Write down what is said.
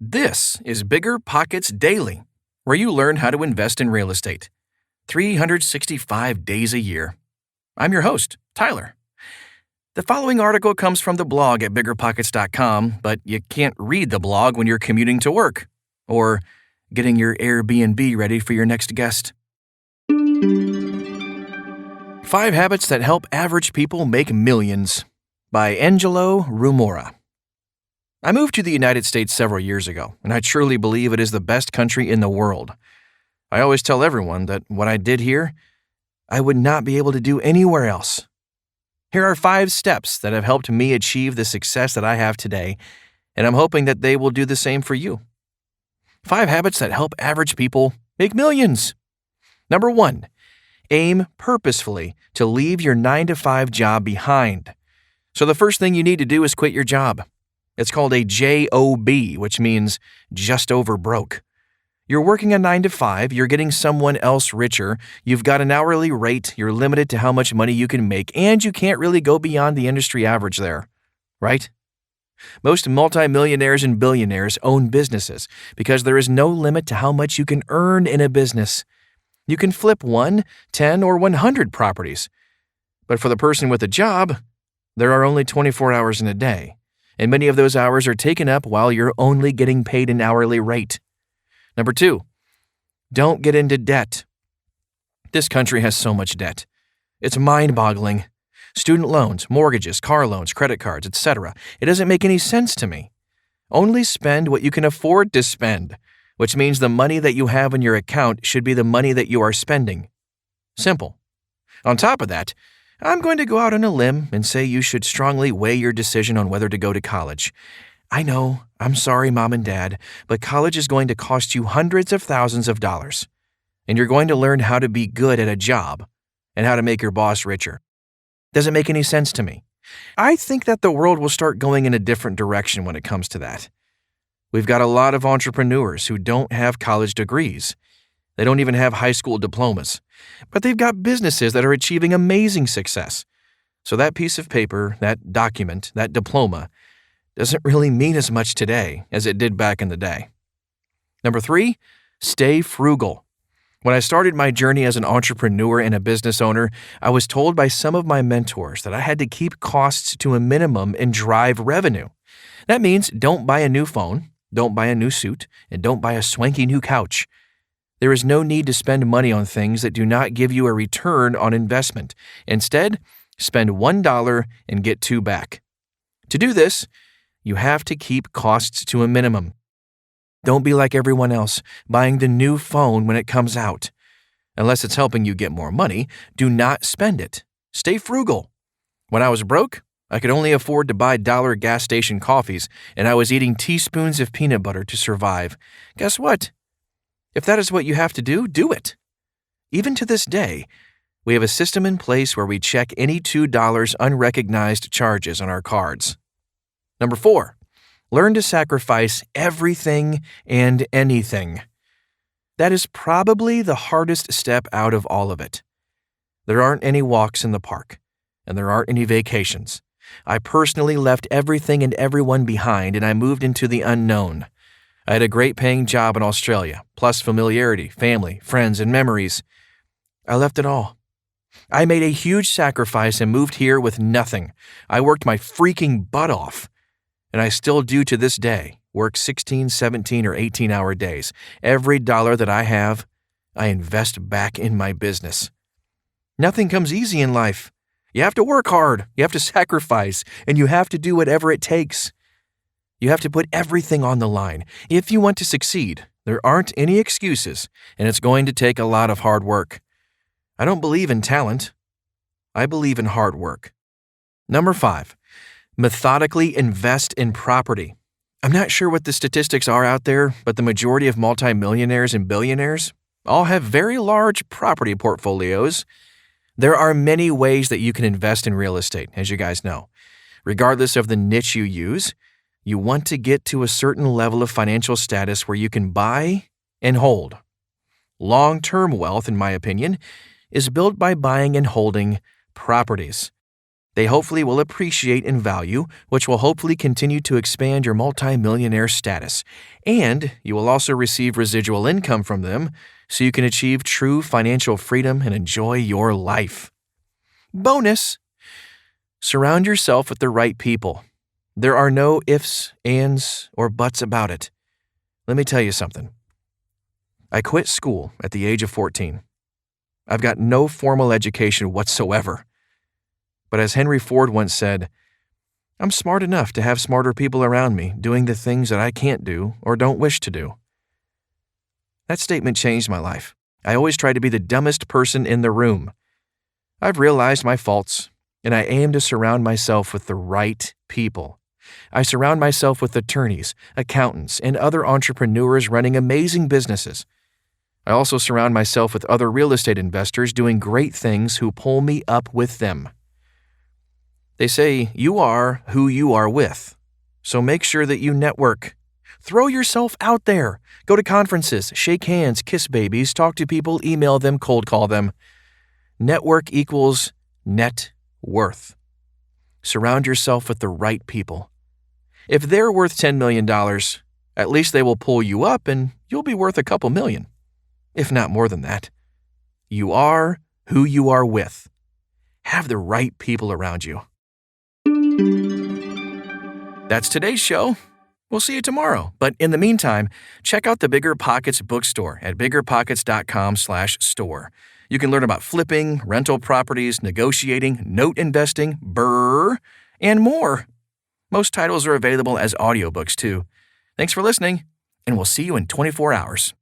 This is BiggerPockets Daily, where you learn how to invest in real estate 365 days a year. I'm your host, Tyler. The following article comes from the blog at BiggerPockets.com, but you can't read the blog when you're commuting to work or getting your Airbnb ready for your next guest. 5 Habits That Help Average People Make Millions by Angelo Rumora. I moved to the United States several years ago, and I truly believe it is the best country in the world. I always tell everyone that what I did here, I would not be able to do anywhere else. Here are 5 steps that have helped me achieve the success that I have today, and I'm hoping that they will do the same for you. 5 habits that help average people make millions. Number 1, aim purposefully to leave your 9-to-5 job behind. So the first thing you need to do is quit your job. It's called a JOB, which means just over broke. You're working a 9-to-5, you're getting someone else richer, you've got an hourly rate, you're limited to how much money you can make, and you can't really go beyond the industry average there, right? Most multi-millionaires and billionaires own businesses because there is no limit to how much you can earn in a business. You can flip 1, 10, or 100 properties. But for the person with a job, there are only 24 hours in a day. And many of those hours are taken up while you're only getting paid an hourly rate. Number 2, don't get into debt. This country has so much debt. It's mind-boggling. Student loans, mortgages, car loans, credit cards, etc. It doesn't make any sense to me. Only spend what you can afford to spend, which means the money that you have in your account should be the money that you are spending. Simple. On top of that, I'm going to go out on a limb and say you should strongly weigh your decision on whether to go to college. I know, I'm sorry, Mom and Dad, but college is going to cost you hundreds of thousands of dollars. And you're going to learn how to be good at a job and how to make your boss richer. Doesn't make any sense to me. I think that the world will start going in a different direction when it comes to that. We've got a lot of entrepreneurs who don't have college degrees. They don't even have high school diplomas. But they've got businesses that are achieving amazing success. So that piece of paper, that document, that diploma, doesn't really mean as much today as it did back in the day. Number 3, stay frugal. When I started my journey as an entrepreneur and a business owner, I was told by some of my mentors that I had to keep costs to a minimum and drive revenue. That means don't buy a new phone, don't buy a new suit, and don't buy a swanky new couch. There is no need to spend money on things that do not give you a return on investment. Instead, spend $1 and get 2 back. To do this, you have to keep costs to a minimum. Don't be like everyone else, buying the new phone when it comes out. Unless it's helping you get more money, do not spend it. Stay frugal. When I was broke, I could only afford to buy dollar gas station coffees, and I was eating teaspoons of peanut butter to survive. Guess what? If that is what you have to do, do it. Even to this day, we have a system in place where we check any $2 unrecognized charges on our cards. Number 4, learn to sacrifice everything and anything. That is probably the hardest step out of all of it. There aren't any walks in the park, and there aren't any vacations. I personally left everything and everyone behind, and I moved into the unknown. I had a great paying job in Australia, plus familiarity, family, friends, and memories. I left it all. I made a huge sacrifice and moved here with nothing. I worked my freaking butt off. And I still do to this day, work 16, 17, or 18-hour days. Every dollar that I have, I invest back in my business. Nothing comes easy in life. You have to work hard, you have to sacrifice, and you have to do whatever it takes. You have to put everything on the line. If you want to succeed, there aren't any excuses, and it's going to take a lot of hard work. I don't believe in talent. I believe in hard work. Number 5, methodically invest in property. I'm not sure what the statistics are out there, but the majority of multi-millionaires and billionaires all have very large property portfolios. There are many ways that you can invest in real estate, as you guys know. Regardless of the niche you use, you want to get to a certain level of financial status where you can buy and hold. Long-term wealth, in my opinion, is built by buying and holding properties. They hopefully will appreciate in value, which will hopefully continue to expand your multi-millionaire status. And you will also receive residual income from them so you can achieve true financial freedom and enjoy your life. Bonus! Surround yourself with the right people. There are no ifs, ands, or buts about it. Let me tell you something. I quit school at the age of 14. I've got no formal education whatsoever. But as Henry Ford once said, I'm smart enough to have smarter people around me doing the things that I can't do or don't wish to do. That statement changed my life. I always try to be the dumbest person in the room. I've realized my faults, and I aim to surround myself with the right people. I surround myself with attorneys, accountants, and other entrepreneurs running amazing businesses. I also surround myself with other real estate investors doing great things who pull me up with them. They say you are who you are with, so make sure that you network. Throw yourself out there. Go to conferences, shake hands, kiss babies, talk to people, email them, cold call them. Network equals net worth. Surround yourself with the right people. If they're worth $10 million, at least they will pull you up and you'll be worth a couple million, if not more than that. You are who you are with. Have the right people around you. That's today's show. We'll see you tomorrow. But in the meantime, check out the BiggerPockets bookstore at biggerpockets.com/store. You can learn about flipping, rental properties, negotiating, note investing, and more. Most titles are available as audiobooks too. Thanks for listening, and we'll see you in 24 hours.